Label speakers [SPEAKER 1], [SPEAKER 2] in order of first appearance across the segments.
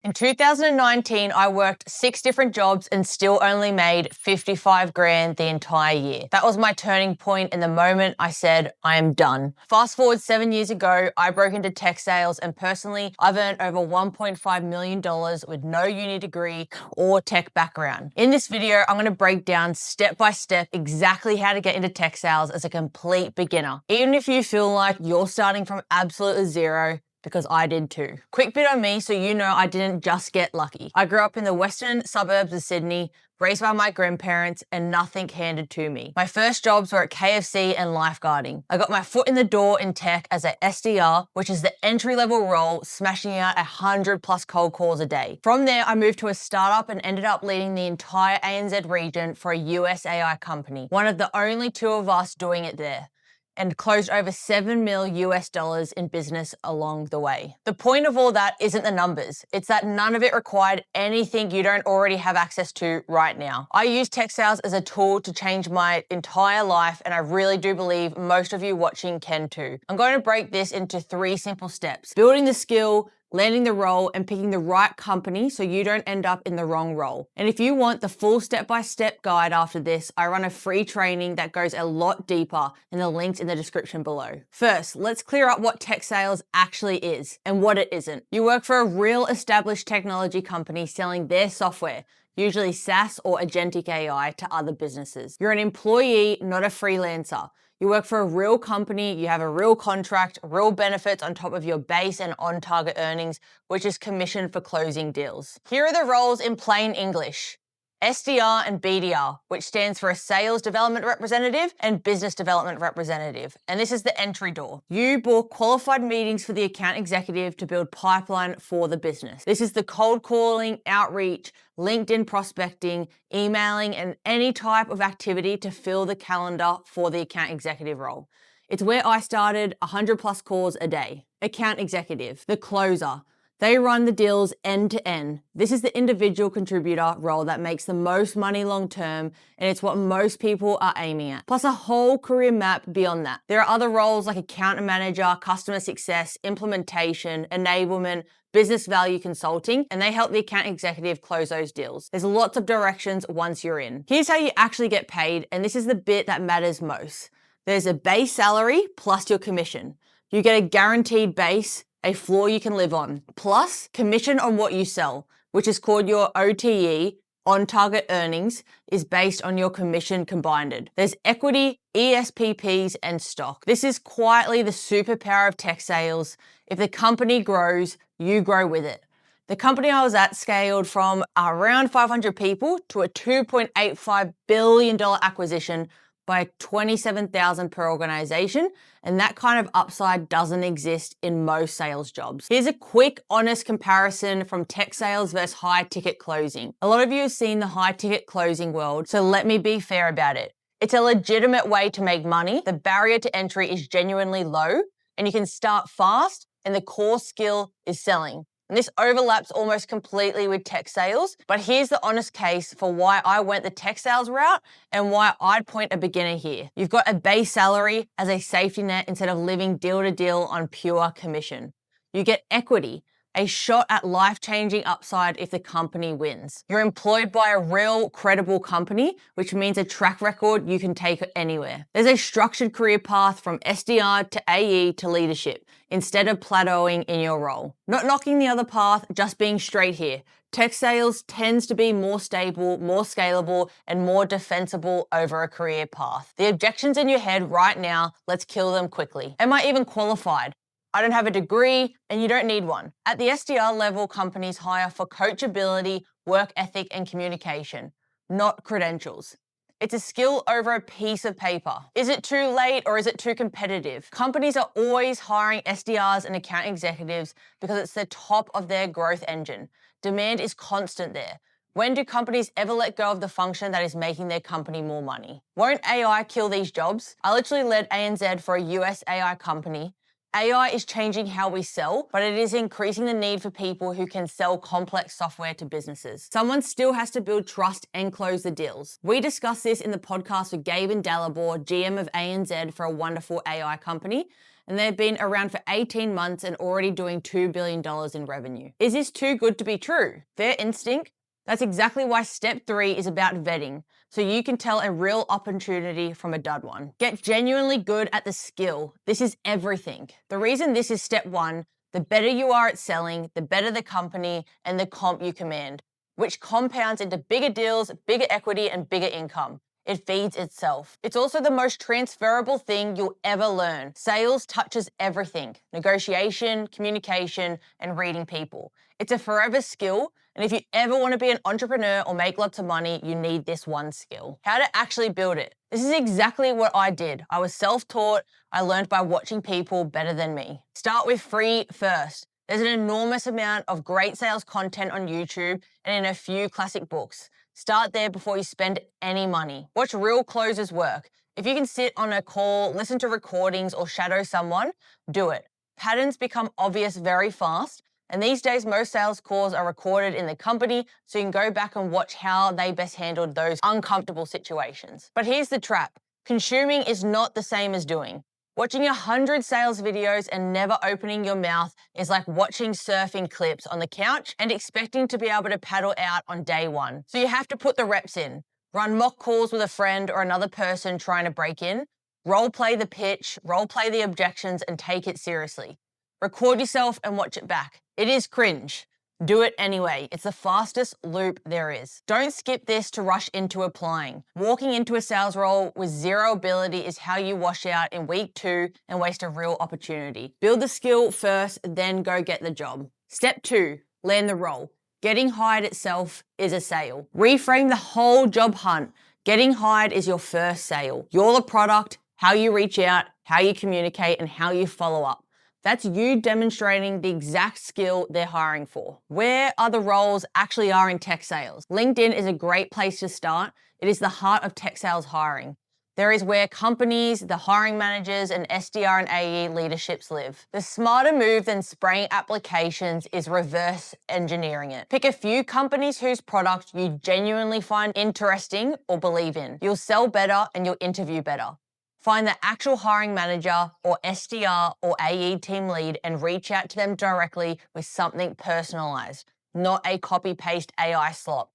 [SPEAKER 1] In 2019, I worked 6 different jobs and still only made 55 grand the entire year. That was my turning point in the moment I said, I am done. Fast forward 7 years ago, I broke into tech sales, and personally, I've earned over $1.5 million with no uni degree or tech background. In this video, I'm gonna break down step by step exactly how to get into tech sales as a complete beginner. Even if you feel like you're starting from absolutely zero, because I did too. Quick bit on me so you know I didn't just get lucky. I grew up in the western suburbs of Sydney, raised by my grandparents, and nothing handed to me. My first jobs were at KFC and lifeguarding. I got my foot in the door in tech as a SDR, which is the entry-level role, smashing out 100+ cold calls a day. From there, I moved to a startup and ended up leading the entire ANZ region for a US AI company, one of the only 2 of us doing it there, and closed over $7 million in business along the way. The point of all that isn't the numbers. It's that none of it required anything you don't already have access to right now. I use tech sales as a tool to change my entire life, and I really do believe most of you watching can too. I'm going to break this into 3 simple steps: building the skill, landing the role, and picking the right company so you don't end up in the wrong role. And if you want the full step-by-step guide after this, I run a free training that goes a lot deeper, and the link's in the description below. First, let's clear up what tech sales actually is and what it isn't. You work for a real established technology company selling their software, usually SaaS or agentic AI, to other businesses. You're an employee, not a freelancer. You work for a real company, you have a real contract, real benefits on top of your base and on-target earnings, which is commission for closing deals. Here are the roles in plain English: SDR and BDR, which stands for a sales development representative and business development representative. And this is the entry door. You book qualified meetings for the account executive to build pipeline for the business. This is the cold calling, outreach, LinkedIn prospecting, emailing, and any type of activity to fill the calendar for the account executive role. It's where I started, 100+ calls a day. Account executive, the closer. They run the deals end to end. This is the individual contributor role that makes the most money long term, and it's what most people are aiming at, plus a whole career map beyond that. There are other roles like account manager, customer success, implementation, enablement, business value consulting, and they help the account executive close those deals. There's lots of directions once you're in. Here's how you actually get paid, and this is the bit that matters most. There's a base salary plus your commission. You get a guaranteed base, a floor you can live on, plus commission on what you sell, which is called your OTE, on-target earnings, is based on your commission combined. There's equity, ESPPs, and stock. This is quietly the superpower of tech sales. If the company grows, you grow with it. The company I was at scaled from around 500 people to a $2.85 billion acquisition by 27,000 per organization, and that kind of upside doesn't exist in most sales jobs. Here's a quick, honest comparison from tech sales versus high ticket closing. A lot of you have seen the high ticket closing world, so let me be fair about it. It's a legitimate way to make money. The barrier to entry is genuinely low, and you can start fast, and the core skill is selling. And this overlaps almost completely with tech sales, but here's the honest case for why I went the tech sales route and why I'd point a beginner here. You've got a base salary as a safety net instead of living deal to deal on pure commission. You get equity, a shot at life-changing upside if the company wins. You're employed by a real, credible company, which means a track record you can take anywhere. There's a structured career path from SDR to AE to leadership, instead of plateauing in your role. Not knocking the other path, just being straight here. Tech sales tends to be more stable, more scalable, and more defensible over a career path. The objections in your head right now, let's kill them quickly. Am I even qualified? I don't have a degree, and you don't need one. At the SDR level, companies hire for coachability, work ethic, and communication, not credentials. It's a skill over a piece of paper. Is it too late or is it too competitive? Companies are always hiring SDRs and account executives because it's the top of their growth engine. Demand is constant there. When do companies ever let go of the function that is making their company more money? Won't AI kill these jobs? I literally led ANZ for a US AI company. AI is changing how we sell, but it is increasing the need for people who can sell complex software to businesses. Someone still has to build trust and close the deals. We discussed this in the podcast with Gabe and Dalibor, GM of ANZ for a wonderful AI company, and they've been around for 18 months and already doing $2 billion in revenue. Is this too good to be true? Fair instinct? That's exactly why step 3 is about vetting, so you can tell a real opportunity from a dud one. Get genuinely good at the skill. This is everything. The reason this is step 1, the better you are at selling, the better the company and the comp you command, which compounds into bigger deals, bigger equity, and bigger income. It feeds itself. It's also the most transferable thing you'll ever learn. Sales touches everything: negotiation, communication, and reading people. It's a forever skill, and if you ever want to be an entrepreneur or make lots of money, you need this one skill. How to actually build it. This is exactly what I did. I was self-taught. I learned by watching people better than me. Start with free first. There's an enormous amount of great sales content on YouTube and in a few classic books. Start there before you spend any money. Watch real closers work. If you can sit on a call, listen to recordings, or shadow someone, do it. Patterns become obvious very fast, and these days most sales calls are recorded in the company, so you can go back and watch how they best handled those uncomfortable situations. But here's the trap. Consuming is not the same as doing. Watching 100 sales videos and never opening your mouth is like watching surfing clips on the couch and expecting to be able to paddle out on day 1. So you have to put the reps in. Run mock calls with a friend or another person trying to break in. Role play the pitch, role play the objections, and take it seriously. Record yourself and watch it back. It is cringe. Do it anyway. It's the fastest loop there is. Don't skip this to rush into applying. Walking into a sales role with zero ability is how you wash out in week 2 and waste a real opportunity. Build the skill first, then go get the job. Step 2, land the role. Getting hired itself is a sale. Reframe the whole job hunt. Getting hired is your first sale. You're the product, how you reach out, how you communicate, and how you follow up. That's you demonstrating the exact skill they're hiring for. Where other roles actually are in tech sales. LinkedIn is a great place to start. It is the heart of tech sales hiring. There is where companies, the hiring managers, and SDR and AE leaderships live. The smarter move than spraying applications is reverse engineering it. Pick a few companies whose product you genuinely find interesting or believe in. You'll sell better and you'll interview better. Find the actual hiring manager or SDR or AE team lead and reach out to them directly with something personalized, not a copy-paste AI slot.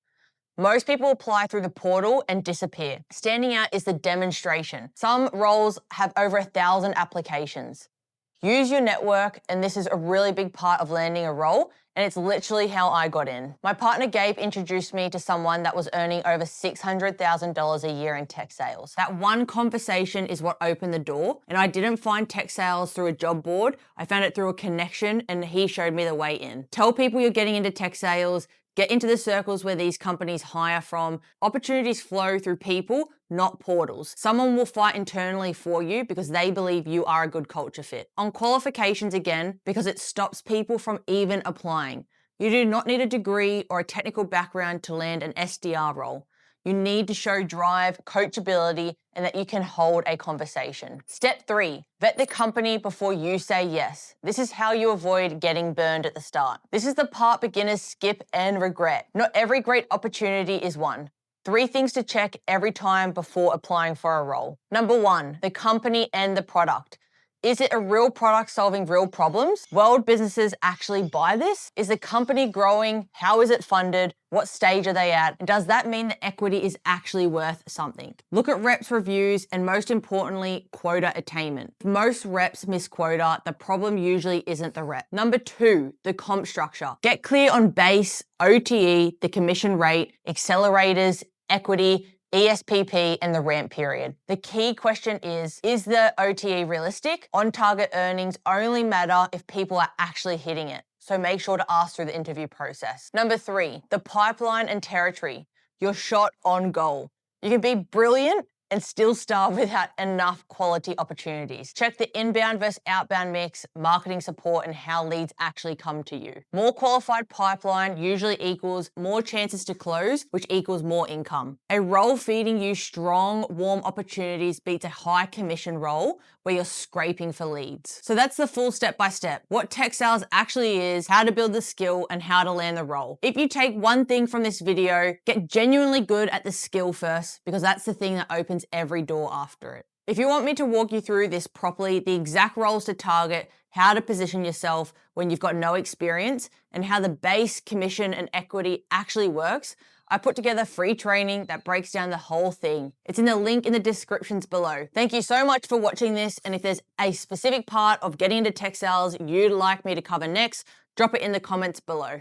[SPEAKER 1] Most people apply through the portal and disappear. Standing out is the demonstration. Some roles have over 1,000 applications. Use your network, and this is a really big part of landing a role, and it's literally how I got in. My partner Gabe introduced me to someone that was earning over $600,000 a year in tech sales. That one conversation is what opened the door, and I didn't find tech sales through a job board. I found it through a connection, and he showed me the way in. Tell people you're getting into tech sales. Get into the circles where these companies hire from. Opportunities flow through people, not portals. Someone will fight internally for you because they believe you are a good culture fit. On qualifications again, because it stops people from even applying. You do not need a degree or a technical background to land an SDR role. You need to show drive, coachability, and that you can hold a conversation. Step 3, vet the company before you say yes. This is how you avoid getting burned at the start. This is the part beginners skip and regret. Not every great opportunity is one. 3 things to check every time before applying for a role. Number 1, the company and the product. Is it a real product solving real problems? World businesses actually buy this? Is the company growing? How is it funded? What stage are they at? And does that mean the equity is actually worth something? Look at reps' reviews and most importantly, quota attainment. If most reps miss quota, the problem usually isn't the rep. Number 2, the comp structure. Get clear on base, OTE, the commission rate, accelerators, equity, ESPP, and the ramp period. The key question is the OTE realistic? On-target earnings only matter if people are actually hitting it. So make sure to ask through the interview process. Number 3, the pipeline and territory. Your shot on goal. You can be brilliant and still starve without enough quality opportunities. Check the inbound versus outbound mix, marketing support, and how leads actually come to you. More qualified pipeline usually equals more chances to close, which equals more income. A role feeding you strong, warm opportunities beats a high commission role where you're scraping for leads. So that's the full step-by-step. What tech sales actually is, how to build the skill, and how to land the role. If you take one thing from this video, get genuinely good at the skill first, because that's the thing that opens every door after it. If you want me to walk you through this properly, the exact roles to target, how to position yourself when you've got no experience, and how the base, commission, and equity actually works, I put together free training that breaks down the whole thing. It's in the link in the descriptions below. Thank you so much for watching this, and if there's a specific part of getting into tech sales you'd like me to cover next, drop it in the comments below.